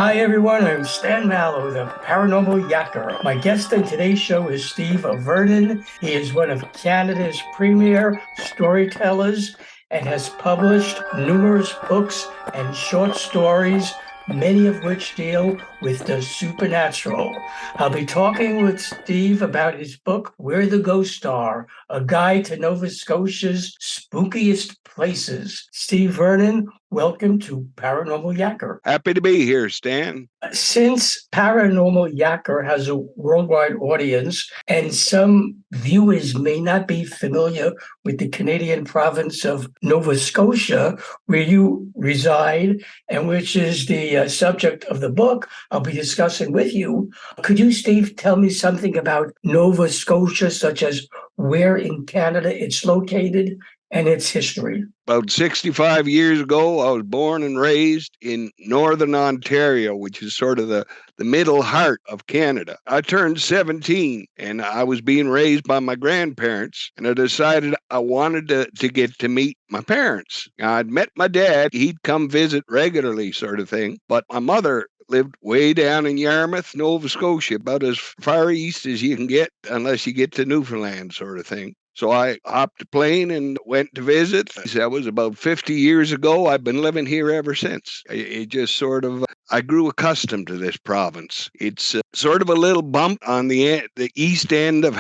Hi everyone, I'm Stan Mallow, the paranormal yakker. My guest on today's show is Steve Vernon. He is one of Canada's premier storytellers and has published numerous books and short stories, many of which deal with the supernatural. I'll be talking with Steve about his book, Where the Ghosts Are, a guide to Nova Scotia's spookiest places. Steve Vernon, welcome to Paranormal Yakker. Happy to be here, Stan. Since Paranormal Yakker has a worldwide audience, and some viewers may not be familiar with the Canadian province of Nova Scotia, where you reside, and which is the subject of the book I'll be discussing with you, could you, Steve, tell me something about Nova Scotia, such as where in Canada it's located and its history? About 65 years ago, I was born and raised in northern Ontario, which is sort of the middle heart of Canada. I turned 17 and I was being raised by my grandparents, and I decided I wanted to get to meet my parents. I'd met my dad, he'd come visit regularly, sort of thing, but my mother lived way down in Yarmouth, Nova Scotia, about as far east as you can get, unless you get to Newfoundland, sort of thing. So I hopped a plane and went to visit. That was about 50 years ago. I've been living here ever since. It just sort of, I grew accustomed to this province. It's sort of a little bump on the east end of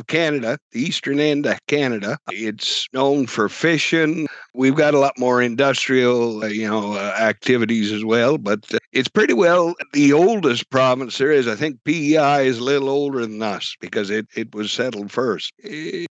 Canada, the eastern end of Canada. It's known for fishing. We've got a lot more industrial, activities as well, but it's pretty well the oldest province there is. I think PEI is a little older than us because it was settled first.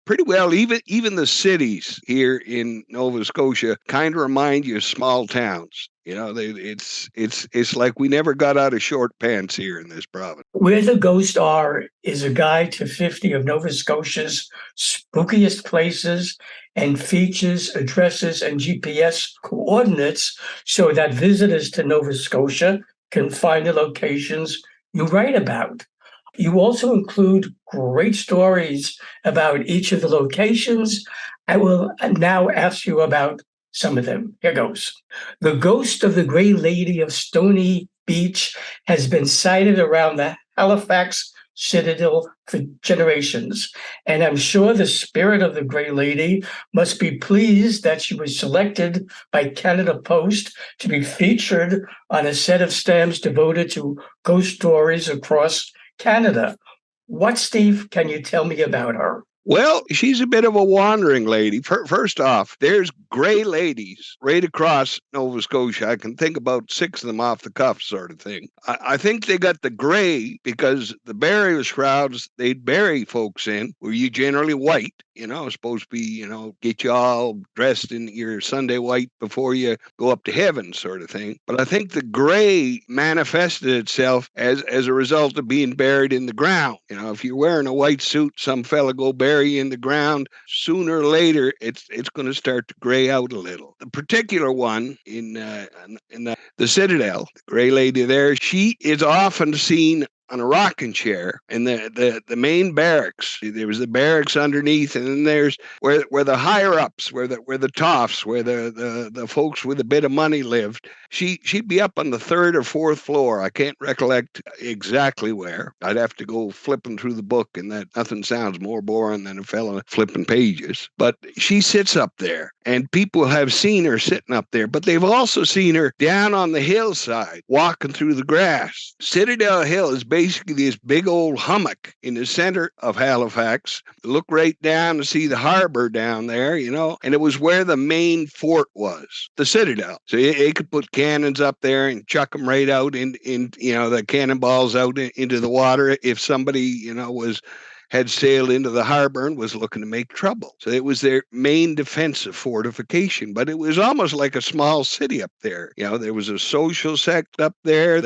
Pretty well, even the cities here in Nova Scotia kind of remind you of small towns. It's like we never got out of short pants here in this province. Where the Ghosts Are is a guide to 50 of Nova Scotia's spookiest places and features addresses and GPS coordinates so that visitors to Nova Scotia can find the locations you write about. You also include great stories about each of the locations. I will now ask you about some of them. Here goes. The ghost of the Grey Lady of Stony Beach has been sighted around the Halifax Citadel for generations, and I'm sure the spirit of the Grey Lady must be pleased that she was selected by Canada Post to be featured on a set of stamps devoted to ghost stories across Canada. What, Steve, can you tell me about her? Well, she's a bit of a wandering lady. First off, there's gray ladies right across Nova Scotia. I can think about 6 of them off the cuff, sort of thing. I think they got the gray because the burial shrouds they'd bury folks in were generally white. Supposed to be, get you all dressed in your Sunday white before you go up to heaven, sort of thing. But I think the gray manifested itself as a result of being buried in the ground. If you're wearing a white suit, some fella go bury you in the ground. Sooner or later, it's going to start to gray out a little. The particular one in the Citadel, the gray lady there, she is often seen on a rocking chair in the main barracks. There was the barracks underneath, and then there's where the higher ups, where the toffs, where the folks with a bit of money lived. She'd be up on the 3rd or 4th floor. I can't recollect exactly where. I'd have to go flipping through the book, and that nothing sounds more boring than a fella flipping pages. But she sits up there, and people have seen her sitting up there, but they've also seen her down on the hillside walking through the grass. Citadel Hill is basically this big old hummock in the center of Halifax. Look right down to see the harbor down there, and it was where the main fort was, the Citadel. So they could put cannons up there and chuck them right out in the cannonballs out into the water if somebody, had sailed into the harbor and was looking to make trouble. So it was their main defensive fortification, but it was almost like a small city up there. There was a social sect up there.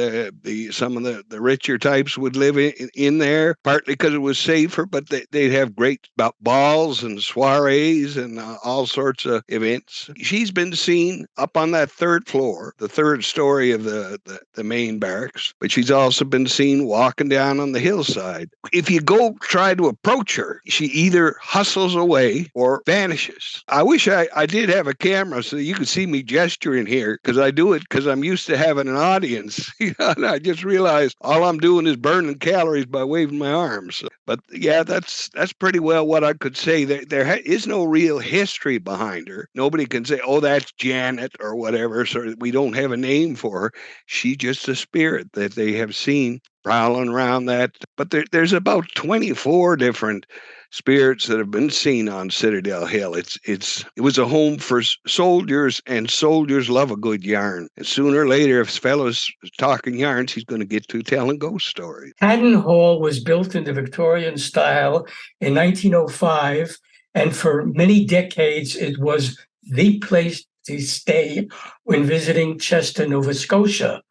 Some of the richer types would live in there, partly because it was safer, but they'd have great balls and soirees and all sorts of events. She's been seen up on that 3rd floor, the 3rd story of the main barracks, but she's also been seen walking down on the hillside. If you go try to approach her, she either hustles away or vanishes. I wish I did have a camera so you could see me gesturing here, because I do it because I'm used to having an audience. And I just realized all I'm doing is burning calories by waving my arms. But yeah, that's pretty well what I could say. There is no real history behind her. Nobody can say, oh, that's Janet or whatever. So we don't have a name for her. She's just a spirit that they have seen prowling around that. But there's about 24 different spirits that have been seen on Citadel Hill. It was a home for soldiers, and soldiers love a good yarn. And sooner or later, if this fellow's talking yarns, he's going to get to telling ghost stories. Haddon Hall was built in the Victorian style in 1905, and for many decades it was the place to stay when visiting Chester, Nova Scotia.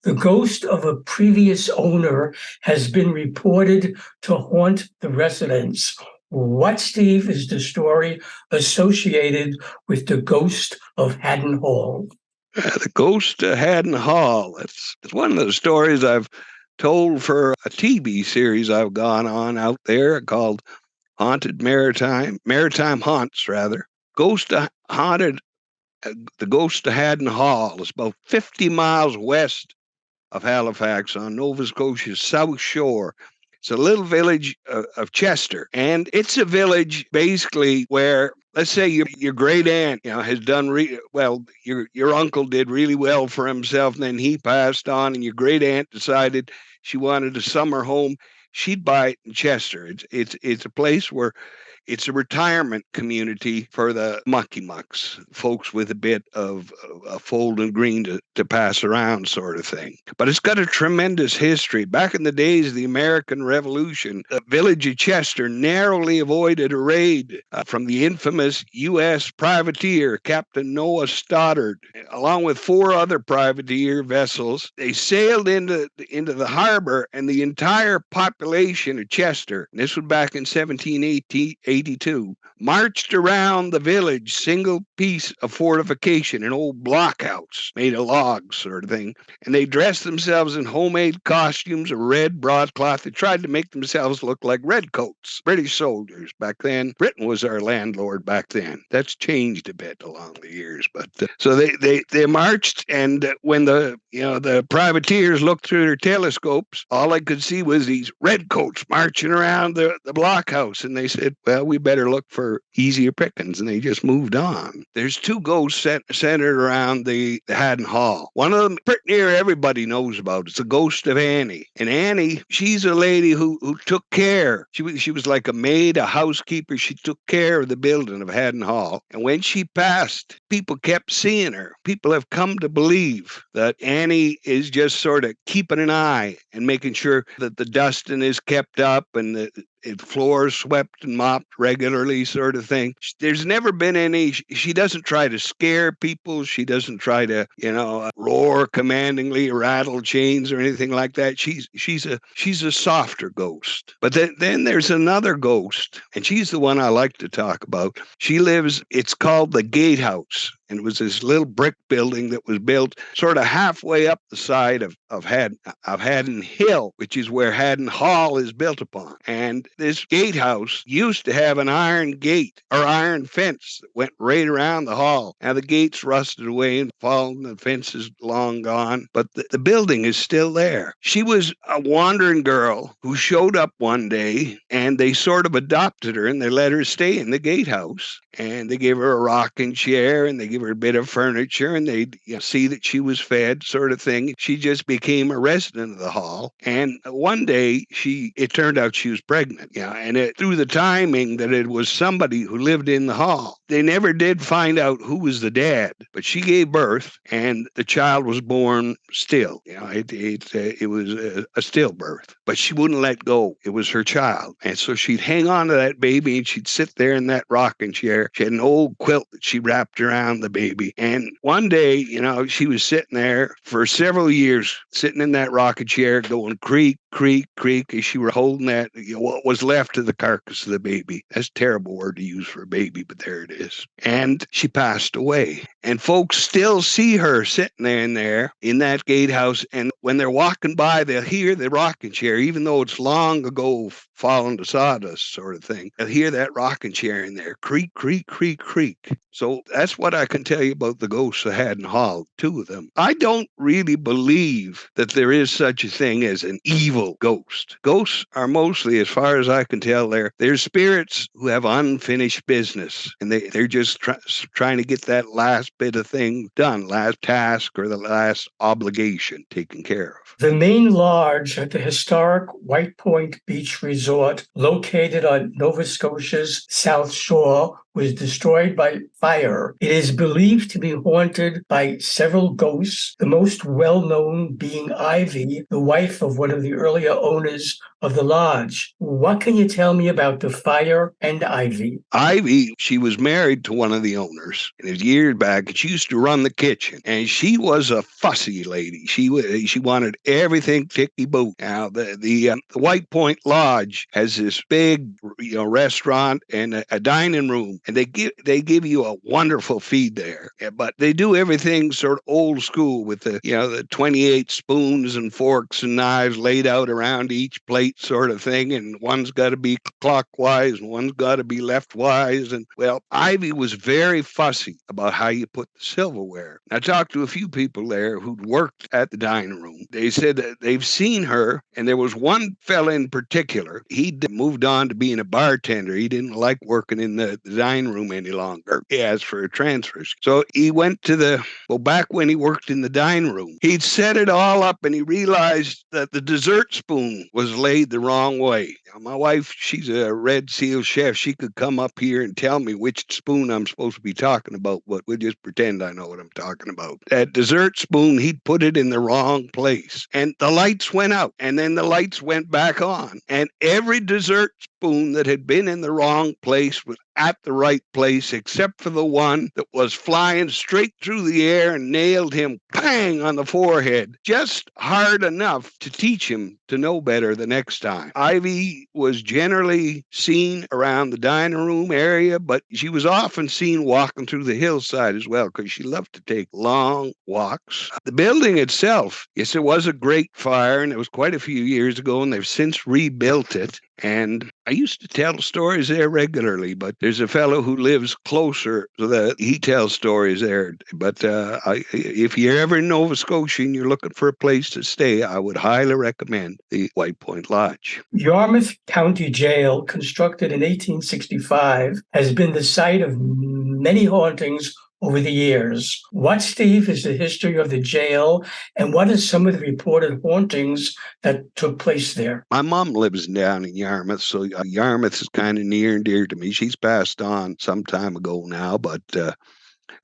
The ghost of a previous owner has been reported to haunt the residents. What, Steve, is the story associated with the ghost of Haddon Hall? The ghost of Haddon Hall. It's one of the stories I've told for a TV series I've gone on out there called Maritime Haunts, rather. The Ghost of Haddon Hall is about 50 miles west of Halifax on Nova Scotia's south shore. It's a little village of Chester, and it's a village basically where, let's say your great aunt, has done well. Your uncle did really well for himself, and then he passed on, and your great aunt decided she wanted a summer home. She'd buy it in Chester. It's a place where it's a retirement community for the mucky mucks, folks with a bit of folding green to pass around, sort of thing. But it's got a tremendous history. Back in the days of the American Revolution, the village of Chester narrowly avoided a raid from the infamous U.S. privateer Captain Noah Stoddard, along with 4 other privateer vessels. They sailed into the harbor, and the entire population of Chester, and this was back in 1782, marched around the village, single piece of fortification, an old blockhouse made of logs, sort of thing. And they dressed themselves in homemade costumes of red broadcloth. They tried to make themselves look like redcoats, British soldiers back then. Britain was our landlord back then. That's changed a bit along the years, but so they marched, and when the privateers looked through their telescopes, all they could see was these redcoats marching around the blockhouse, and they said, well, we better look for easier pickings, and they just moved on. There's 2 ghosts centered around the Haddon Hall. One of them pretty near everybody knows about. It's the ghost of Annie. And Annie, she's a lady who took care. She was like a maid, a housekeeper. She took care of the building of Haddon Hall. And when she passed, people kept seeing her. People have come to believe that Annie is just sort of keeping an eye and making sure that the dusting is kept up and the floors swept and mopped regularly, sort of thing. There's never been any, she doesn't try to scare people. She doesn't try to, roar commandingly, rattle chains or anything like that. She's a softer ghost. But then there's another ghost, and she's the one I like to talk about. It's called the Gatehouse. And it was this little brick building that was built sort of halfway up the side of Haddon Hill, which is where Haddon Hall is built upon. And this gatehouse used to have an iron gate or iron fence that went right around the hall. Now the gate's rusted away and fallen, the fence is long gone, but the building is still there. She was a wandering girl who showed up one day, and they sort of adopted her, and they let her stay in the gatehouse. And they gave her a rocking chair, and they gave her a bit of furniture, and they see that she was fed, sort of thing. She just became a resident of the hall. And one day, it turned out she was pregnant. And through the timing that it was somebody who lived in the hall, they never did find out who was the dad. But she gave birth, and the child was born still. It was a stillbirth. But she wouldn't let go. It was her child. And so she'd hang on to that baby, and she'd sit there in that rocking chair. She had an old quilt that she wrapped around the baby. And one day, she was sitting there for several years, sitting in that rocking chair, going creak, creak, creak, as she were holding that, what was left of the carcass of the baby. That's a terrible word to use for a baby, but there it is. And she passed away. And folks still see her sitting there in that gatehouse. And when they're walking by, they'll hear the rocking chair, even though it's long ago fallen to sawdust sort of thing. They'll hear that rocking chair in there, creak, creak, creak, creak. So that's what I can tell you about the ghosts of Haddon Hall, 2 of them. I don't really believe that there is such a thing as an evil ghost. Ghosts are mostly, as far as I can tell, they're spirits who have unfinished business, and they're just trying to get that last bit of thing done, last task or the last obligation taken care of. The main lodge at the historic White Point Beach Resort, located on Nova Scotia's South Shore, was destroyed by fire. It is believed to be haunted by several ghosts, the most well-known being Ivy, the wife of one of the earlier owners of the lodge. What can you tell me about the fire and Ivy? Ivy, she was married to one of the owners, and it was years back, and she used to run the kitchen, and she was a fussy lady. She wanted everything ticky-boo. Now, the White Point Lodge has this big, restaurant and a dining room, and they give you a wonderful feed there. But they do everything sort of old school with the 28 spoons and forks and knives laid out around each plate sort of thing, and one's got to be clockwise and one's got to be leftwise. And well, Ivy was very fussy about how you put the silverware. I talked to a few people there who'd worked at the dining room. They said that they've seen her, and there was one fella in particular. He'd moved on to being a bartender. He didn't like working in the dining room any longer. He asked for a transfer. So he went to back when he worked in the dining room, he'd set it all up, and he realized that the dessert spoon was laid the wrong way. Now, my wife, she's a Red Seal chef. She could come up here and tell me which spoon I'm supposed to be talking about, but we'll just pretend I know what I'm talking about. That dessert spoon, he'd put it in the wrong place, and the lights went out, and then the lights went back on, and every dessert spoon that had been in the wrong place was at the right place, except for the one that was flying straight through the air and nailed him bang on the forehead, just hard enough to teach him to know better the next time. Ivy was generally seen around the dining room area, but she was often seen walking through the hillside as well, because she loved to take long walks. The building itself, yes, it was a great fire, and it was quite a few years ago, and they've since rebuilt it. And I used to tell stories there regularly, but there's a fellow who lives closer so that he tells stories there. But if you're ever in Nova Scotia and you're looking for a place to stay, I would highly recommend the White Point Lodge. Yarmouth County Jail, constructed in 1865, has been the site of many hauntings over the years. What, Steve, is the history of the jail, and what are some of the reported hauntings that took place there? My mom lives down in Yarmouth, so Yarmouth is kind of near and dear to me. She's passed on some time ago now, but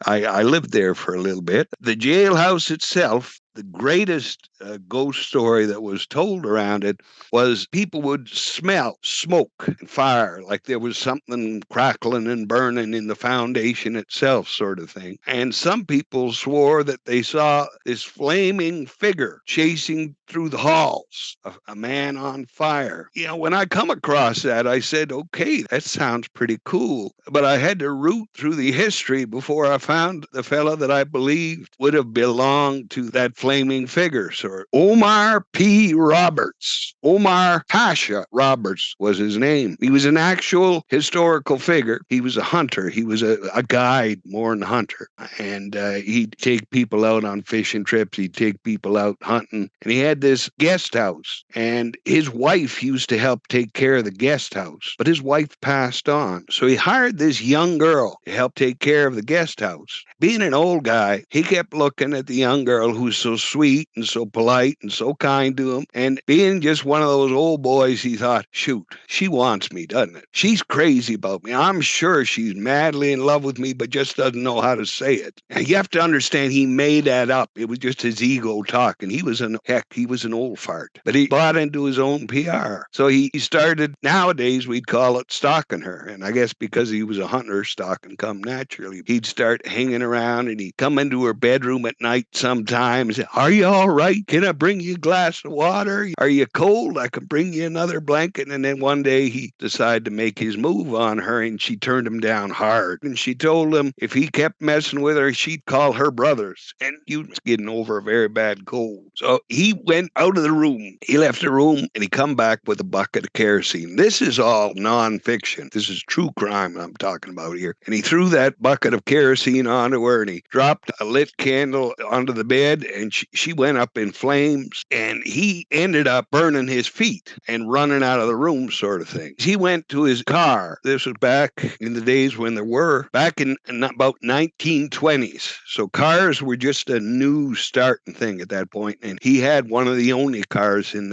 I lived there for a little bit. The jailhouse itself, the greatest ghost story that was told around it was people would smell smoke and fire, like there was something crackling and burning in the foundation itself, sort of thing. And some people swore that they saw this flaming figure chasing through the halls, a man on fire. When I come across that, I said, okay, that sounds pretty cool. But I had to root through the history before I found the fella that I believed would have belonged to that flaming figure, sir. Omar P. Roberts. Omar Pasha Roberts was his name. He was an actual historical figure. He was a hunter. He was a guide more than a hunter. And he'd take people out on fishing trips. He'd take people out hunting. And he had this guest house. And his wife used to help take care of the guest house. But his wife passed on. So he hired this young girl to help take care of the guest house. Being an old guy, he kept looking at the young girl who's so sweet and so polite and so kind to him. And being just one of those old boys, he thought, shoot, she wants me, doesn't it? She's crazy about me. I'm sure she's madly in love with me, but just doesn't know how to say it. And you have to understand, he made that up. It was just his ego talking. He was an old fart, but he bought into his own PR. So he started, nowadays we'd call it stalking her. And I guess because he was a hunter, stalking come naturally. He'd start hanging around and he'd come into her bedroom at night sometimes. Are you all right? Can I bring you a glass of water? Are you cold? I can bring you another blanket. And then one day he decided to make his move on her, and she turned him down hard. And she told him if he kept messing with her, she'd call her brothers. And he was getting over a very bad cold. So he went out of the room. He left the room and he come back with a bucket of kerosene. This is all nonfiction. This is true crime I'm talking about here. And he threw that bucket of kerosene onto her, and he dropped a lit candle onto the bed, and she went up in flames, and he ended up burning his feet and running out of the room, sort of thing. He went to his car. This was back in the days when there were, back in about 1920s. So cars were just a new starting thing at that point, and he had one of the only cars in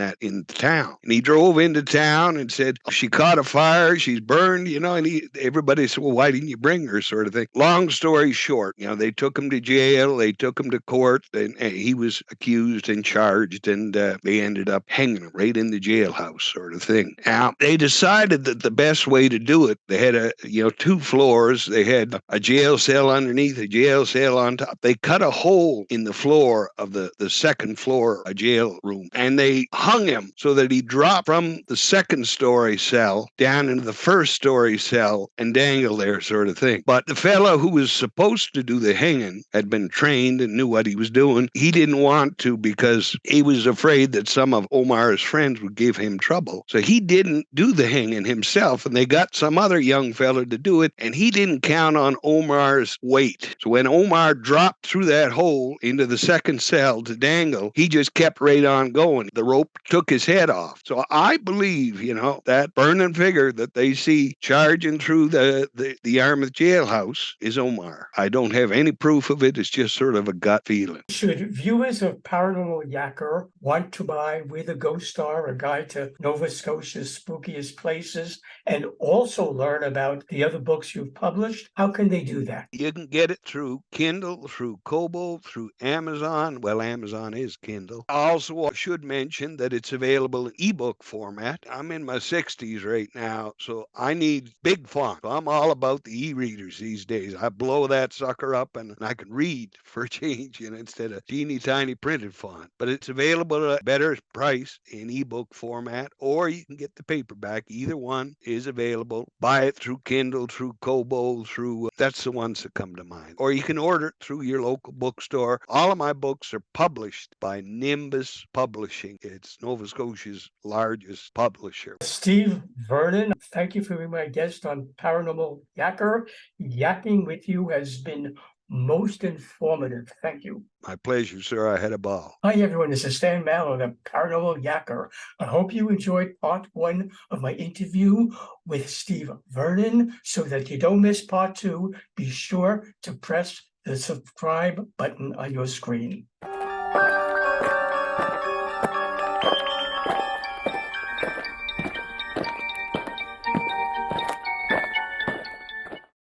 town. And he drove into town and said, she caught a fire, she's burned, and everybody said, well, why didn't you bring her, sort of thing. Long story short, they took him to jail, they took him to court, and he was accused and charged, and they ended up hanging him right in the jailhouse, sort of thing. Now, they decided that the best way to do it, they had 2 floors, they had a jail cell underneath, a jail cell on top. They cut a hole in the floor of the second floor, a jail room, and they hung him so that he dropped from the second-story cell down into the first-story cell and dangled there, sort of thing. But the fellow who was supposed to do the hanging had been trained and knew what he was doing. He didn't want to because he was afraid that some of Omar's friends would give him trouble. So he didn't do the hanging himself, and they got some other young fellow to do it, and he didn't count on Omar's weight. So when Omar dropped through that hole into the second cell to dangle, he just kept right on going. The rope took his head off. So I believe, that burning figure that they see charging through the Yarmouth jailhouse is Omar. I don't have any proof of it. It's just sort of a gut feeling. Should viewers of Paranormal Yacker want to buy With a Ghost Star, a guide to Nova Scotia's spookiest places, and also learn about the other books you've published, how can they do that? You can get it through Kindle, through Kobo, through Amazon. Well, Amazon is Kindle. Also, I should mention that it's available in ebook format. I'm in my 60s right now, so I need big font. I'm all about the e-readers these days. I blow that sucker up and I can read for a change, instead of teeny tiny printed font. But it's available at a better price in ebook format, or you can get the paperback. Either one is available. Buy it through Kindle, through Kobo, that's the ones that come to mind. Or you can order it through your local bookstore. All of my books are published by Nimbus Publishing. It's Nova Scotia's largest publisher. Steve Vernon, thank you for being my guest on Paranormal Yacker. Yakking with you has been most informative. Thank you. My pleasure, sir. I had a ball. Hi, everyone. This is Stan Mallow, the Paranormal Yacker. I hope you enjoyed part 1 of my interview with Steve Vernon. So that you don't miss part 2, be sure to press the subscribe button on your screen.